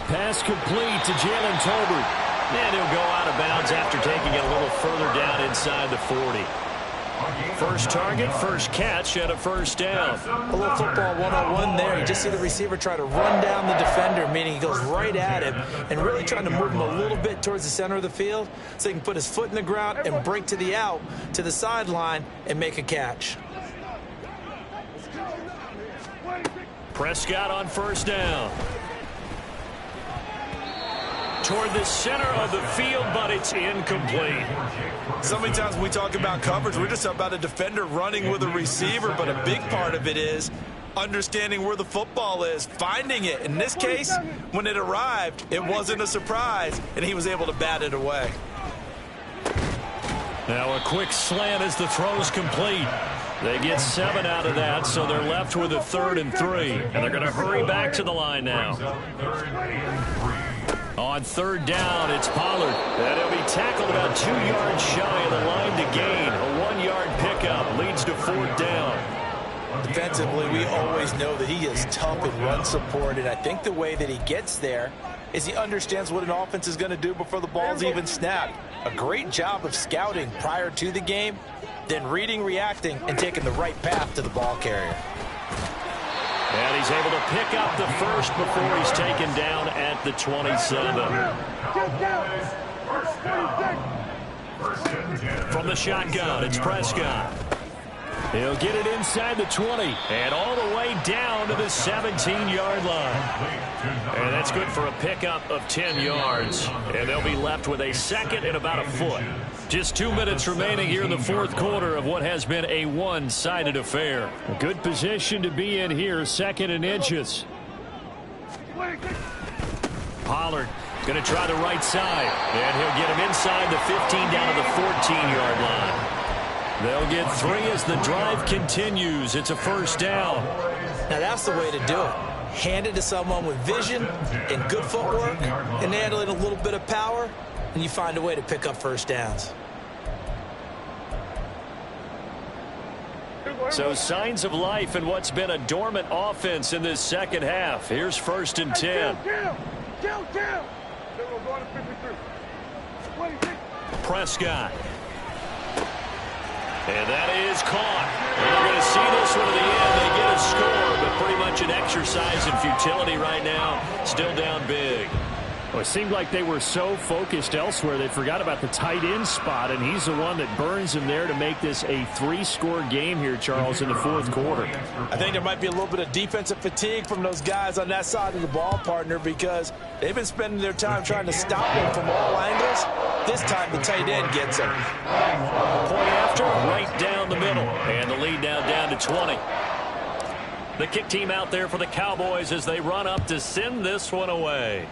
[SPEAKER 5] Pass complete to Jalen Tolbert.
[SPEAKER 1] And he'll go out of bounds after taking it a little further down inside the 40. First target, first catch, and a first down.
[SPEAKER 2] A little football 101 there. You just see the receiver try to run down the defender, meaning he goes right at him and really trying to move him a little bit towards the center of the field so he can put his foot in the ground and break to the out, to the sideline, and make a catch.
[SPEAKER 1] Prescott on first down. Toward the center of the field, but it's incomplete.
[SPEAKER 6] So many times when we talk about coverage, we're just about a defender running with a receiver, but a big part of it is understanding where the football is, finding it. In this case, when it arrived, it wasn't a surprise, and he was able to bat it away.
[SPEAKER 1] Now a quick slant as the throw's complete. They get 7 out of that, so they're left with a 3rd and 3. And they're going to hurry back to the line now. On 3rd down, it's Pollard. And he'll be tackled about 2 yards shy of the line to gain. A 1-yard pickup leads to 4th down.
[SPEAKER 2] Defensively, we always know that he is tough in run support, and I think the way that he gets there is he understands what an offense is going to do before the ball's even snapped. A great job of scouting prior to the game, then reading, reacting, and taking the right path to the ball carrier.
[SPEAKER 1] And he's able to pick up the first before he's taken down at the 27. From the shotgun, it's Prescott. He'll get it inside the 20 and all the way down to the 17-yard line. And that's good for a pickup of 10 yards. And they'll be left with a 2nd and about a foot. Just 2 minutes remaining here in the 4th quarter of what has been a one-sided affair. A good position to be in here, 2nd and inches. Pollard going to try the right side. And he'll get him inside the 15 down to the 14-yard line. They'll get 3 as the drive continues. It's a first down.
[SPEAKER 2] Now that's the way to do it. Hand it to someone with vision and good footwork and handling a little bit of power, and you find a way to pick up first downs.
[SPEAKER 1] So signs of life in what's been a dormant offense in this second half. Here's 1st and 10. Prescott. And that is caught. And they're going to see this one to the end. They get a score, but pretty much an exercise in futility right now. Still down big.
[SPEAKER 5] Well, it seemed like they were so focused elsewhere they forgot about the tight end spot, and he's the one that burns him there to make this a 3-score game here, Charles, in the 4th quarter.
[SPEAKER 6] I think there might be a little bit of defensive fatigue from those guys on that side of the ball, partner, because they've been spending their time trying to stop him from all angles. This time the tight end gets him.
[SPEAKER 1] Point after, right down the middle. And the lead now down to 20. The kick team out there for the Cowboys as they run up to send this one away.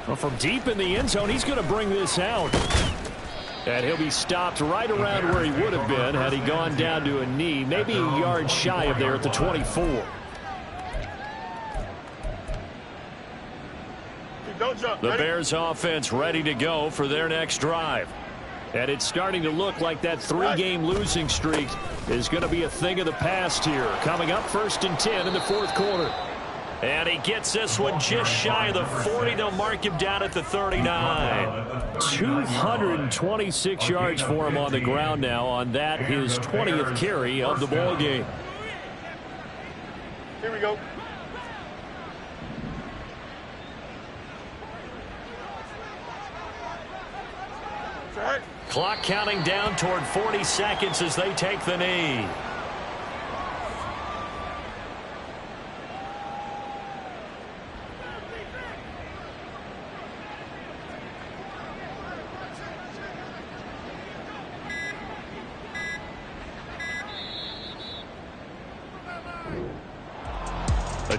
[SPEAKER 5] Well, from deep in the end zone, he's going to bring this out. And he'll be stopped right around where he would have been had he gone down to a knee, maybe a yard shy of there at the 24. The Bears offense ready to go for their next drive. And it's starting to look like that 3-game losing streak is going to be a thing of the past here. Coming up 1st and 10 in the 4th quarter.
[SPEAKER 1] And he gets this one just shy of the 40. They'll mark him down at the 39.
[SPEAKER 5] 226 yards for him on the ground now on that, his 20th carry of the ball game.
[SPEAKER 3] Here we go.
[SPEAKER 1] Clock counting down toward 40 seconds as they take the knee.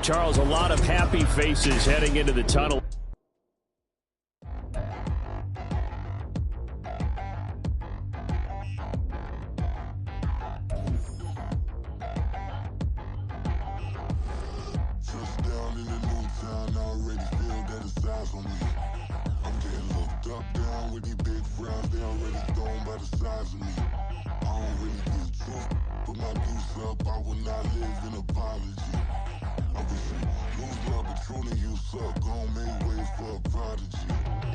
[SPEAKER 5] Charles, a lot of happy faces heading into the tunnel.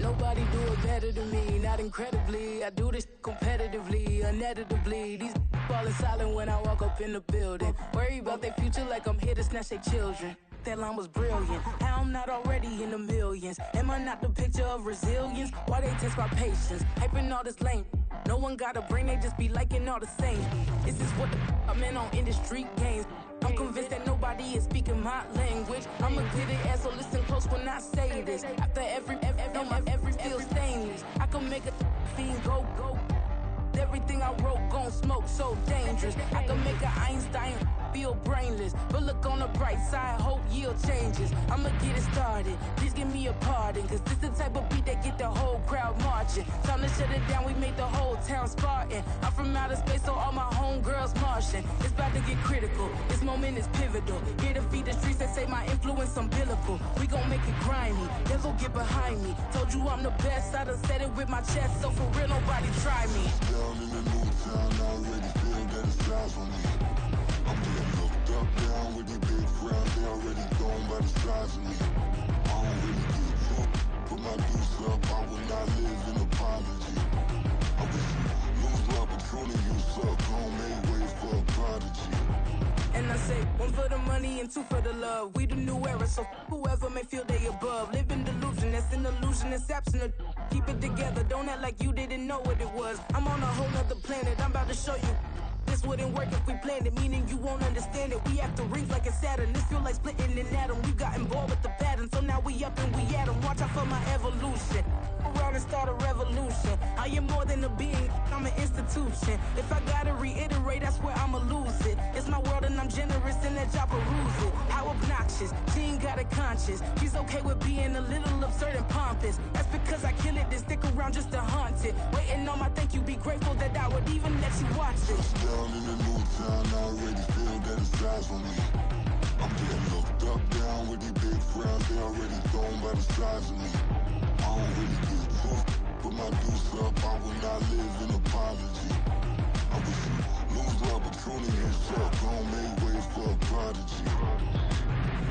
[SPEAKER 7] Nobody do it better than me, not incredibly. I do this competitively, uneditably. These falling silent when I walk up in the building. Worry about their future like I'm here to snatch their children. That line was brilliant. How I'm not already in the millions? Am I not the picture of resilience? Why they test my patience? Hyping all this lame. No one got a brain, they just be liking all the same. This is what the I'm in on industry games. I'm convinced that nobody is speaking my language. I'm a good ass, so listen close when I say this. After every feel stainless. I can make a fiend go. Everything I wrote gon' smoke, so dangerous. I can make an Einstein feel brainless. But look on the bright side, hope yield changes. I'ma get it started, please give me a pardon. Cause this the type of beat that get the whole crowd marching. Time to shut it down, we made the whole town Spartan. I'm from outer space, so all my homegirls Martian. It's about to get critical, this moment is pivotal. Here to feed the streets that say my influence umbilical. We gon' make it grimy, never get behind me. Told you I'm the best, I done said it with my chest. So for real, nobody try me.
[SPEAKER 8] Down in the new town, I already feel that it's time for me. I'm getting looked up, down with the big crowd. They already gone by the size of me. I don't really get drunk, put my deuce up. I will not live in apology. I wish you lose love, but truly you suck. Don't make way for a prodigy.
[SPEAKER 7] And I say, one for the money and two for the love. We the new era, so whoever may feel they above. Live in delusion, that's an illusion, that's absent. Keep it together, don't act like you didn't know what it was. I'm on a whole nother planet, I'm about to show you. This wouldn't work if we planned it, meaning you won't understand it. We have to rings like a Saturn, this feel like splitting an atom. We got involved with the pattern, so now we up and we at 'em. Watch out for my evolution. Around and start a revolution. I am more than a being, I'm an institution. If I gotta reiterate, that's where I'ma lose it. It's my world and I'm generous and that y'all peruse it. How obnoxious, she ain't got a conscience. She's okay with being a little absurd and pompous. That's because I kill it, then stick around just to haunt it. Waiting on my thank you, be grateful that I would even let you watch this.
[SPEAKER 8] Down in the new town, I already feel that it's time for me. I'm getting looked up, down with the big crowd. They already gone by the size of me. I don't really get drunk, put my deuce up. I will not live in apology. I wish you lose love, but truly you suck. Don't make way for a prodigy.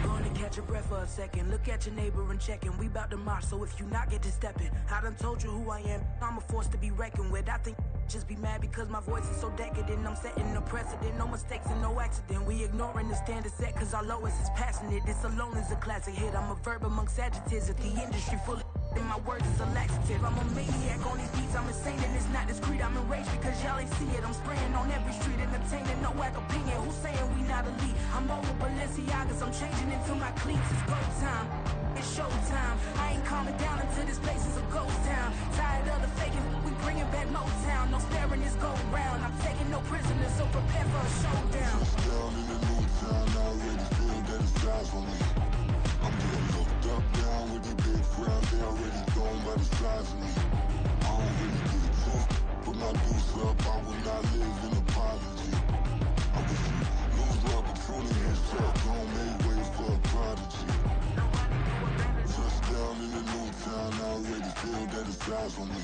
[SPEAKER 7] Gonna catch your breath for a second. Look at your neighbor and check in. We bout to march, so if you not get to stepping. I done told you who I am. I'm a force to be reckoned with. I think just be mad because my voice is so decadent. I'm setting a precedent, no mistakes and no accident. We ignoring the standard set cause our lowest is passionate. This alone is a classic hit. I'm a verb amongst adjectives. If the industry full of and my words is a laxative. I'm a maniac on these beats, I'm insane and it's not discreet. I'm enraged because y'all ain't see it. I'm spraying on every street, entertaining, no whack opinion. Who's saying we not elite? I'm over Balenciagas, I'm changing into my cleats. It's go time, it's showtime. I ain't calming down until this place is a ghost town. Tired of the faking, we bringing back Motown. No sparing this go round. I'm taking no prisoners, so prepare for a showdown.
[SPEAKER 8] Down in the new town, I already feel that it's time for me. I'm getting looked up, down with the big crowd. They already gone by the size of me. I don't really get drunk, put my deuce up. I will not live in apology. I wish you lose love, but truly you suck. Don't make way for a prodigy. Touchdown in the new town, I already feel that it's time for me.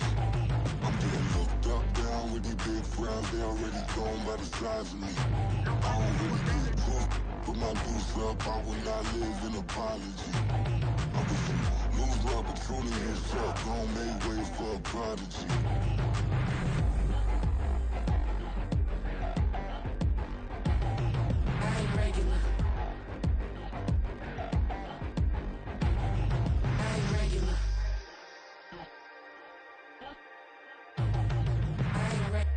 [SPEAKER 8] I'm getting looked up, down with the big crowd. They already gone by the size of me. I don't really get drunk, put my deuce up. I will not live in apology. I wish you lose love, but truly you suck. Don't make way for a prodigy.
[SPEAKER 7] I ain't regular. I ain't regular. I ain't regular.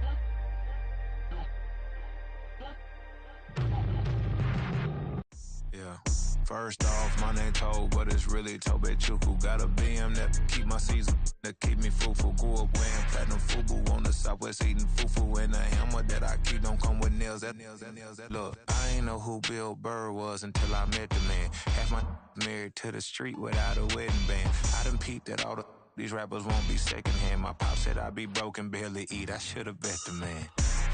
[SPEAKER 9] Yeah. First off, my name Toad, but it's really Tobe Chuku. Got a BM that keep my season, that keep me fruitful. Grew up wearing platinum FUBU on the southwest, eating fufu. And a hammer that I keep don't come with nails. Look, I ain't know who Bill Burr was until I met the man. Half my married to the street without a wedding band. I done peeped at all these rappers won't be secondhand. My pop said I'd be broken, barely eat. I should've bet the man.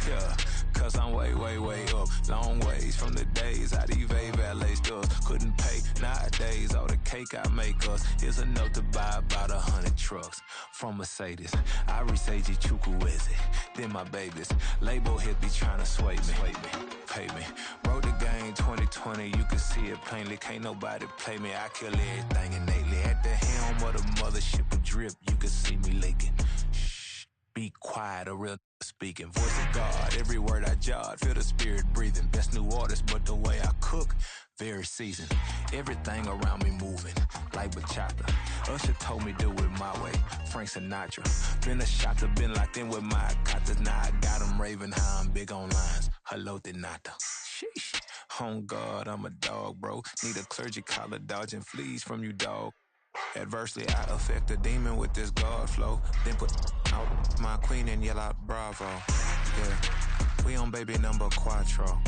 [SPEAKER 9] Yeah, cause I'm way, way, way up. Long ways from the days I eBay valet stores. Couldn't pay nowadays. All the cake I make us is enough to buy about 100 trucks from Mercedes. I research Chukwueze, then my babies. Label hit be trying to sway me. Pay me. Wrote the game 2020. 20, you can see it plainly. Can't nobody play me. I kill everything innately. At the helm of the mothership of drip, you can see me leaking. Shh, be quiet, a real speaking. Voice of God, every word I jot. Feel the spirit breathing. Best new artist, but the way I cook, very seasoned. Everything around me moving, like bachata. Usher told me do it my way. Frank Sinatra. Been a shotter, been locked in with my katas. Now I got them raving how I'm big on lines. Hello, Denata. Sheesh. On God, I'm a dog, bro. Need a clergy collar, dodging fleas from you, dog. Adversely, I affect a demon with this God flow. Then put out my queen and yell out bravo. Yeah, we on baby number quattro.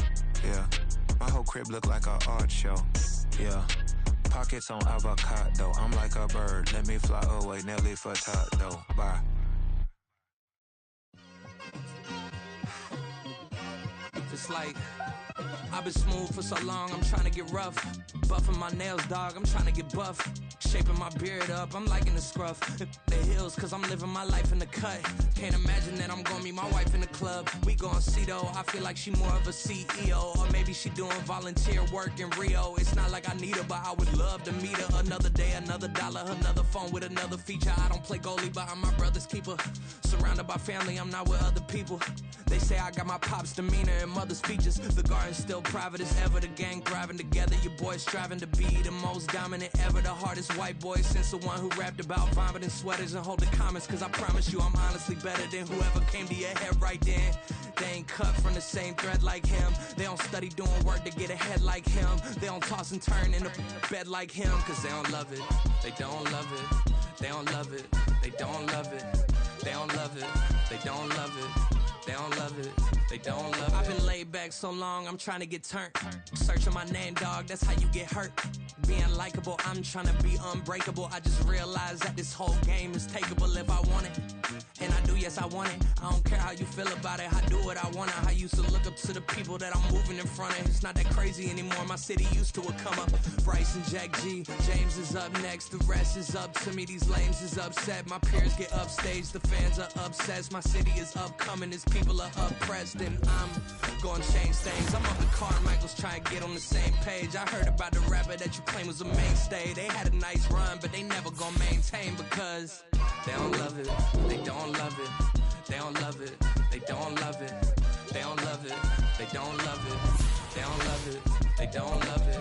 [SPEAKER 9] Yeah, my whole crib look like a art show. Yeah, pockets on avocado. I'm like a bird. Let me fly away. Nelly Furtado. Bye.
[SPEAKER 10] It's like I've been smooth for so long, I'm trying to get rough. Buffing my nails, dog, I'm trying to get buff. Shaping my beard up, I'm liking the scruff. The hills, cause I'm living my life in the cut. Can't imagine that I'm gonna meet my wife in the club. We gon' see though, I feel like she more of a CEO. Or maybe she doing volunteer work in Rio. It's not like I need her, but I would love to meet her. Another day, another dollar, another phone with another feature. I don't play goalie, but I'm my brother's keeper. Surrounded by family, I'm not with other people. They say I got my pop's demeanor and mother's features. The garden's still private as ever. The gang thriving together. Your boys striving to be the most dominant ever. The hardest white boy since the one who rapped about vomiting sweaters and holding comments. Cause I promise you I'm honestly better than whoever came to your head right then. They ain't cut from the same thread like him. They don't study doing work to get ahead like him. They don't toss and turn in the bed like him. Cause they don't love it. They don't love it. They don't love it. They don't love it. They don't love it. They don't love it. They don't love it, they don't love it. I've been laid back so long, I'm trying to get turned. Searching my name, dog, that's how you get hurt. Being likable, I'm trying to be unbreakable. I just realized that this whole game is takeable if I want it. And I do, yes, I want it. I don't care how you feel about it, I do what I want it. I used to look up to the people that I'm moving in front of. It's not that crazy anymore, my city used to it come up. Bryce and Jack G, James is up next. The rest is up to me, these lames is upset. My peers get upstaged, the fans are obsessed. My city is upcoming, it's people are oppressed, and I'm gonna change things. I'm up to Carmichael's trying to get on the same page. I heard about the rapper that you claim was a mainstay. They had a nice run, but they never gonna maintain because they don't love it. They don't love it. They don't love it. They don't love it. They don't love it. They don't love it. They don't love it. They don't love it.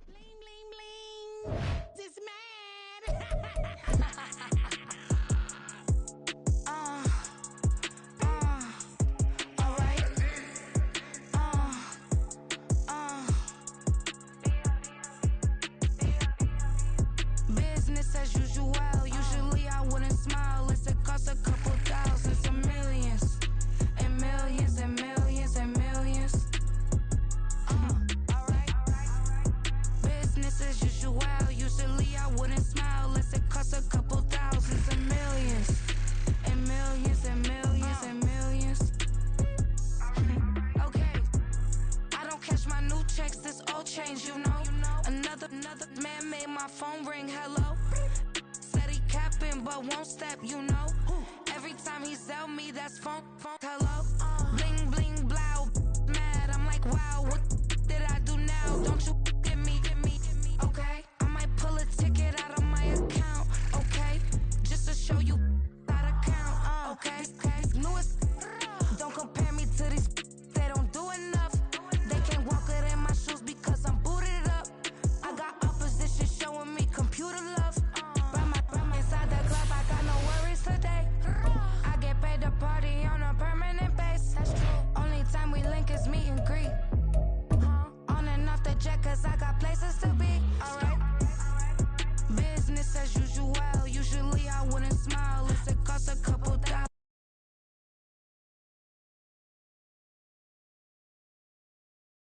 [SPEAKER 7] Bling, bling, bling. This mad. Business as usual. Usually I wouldn't smile. It's a cost a couple thousands and millions. And millions and millions and millions. Alright. Business as usual. Usually I wouldn't smile. Unless it cost a couple thousands and millions. And millions and millions and millions. Okay. I don't catch my new checks, this old change, you know. Another man made my phone ring, hello. Said he capping but won't step, you know. Every time he sell me, that's phone, hello.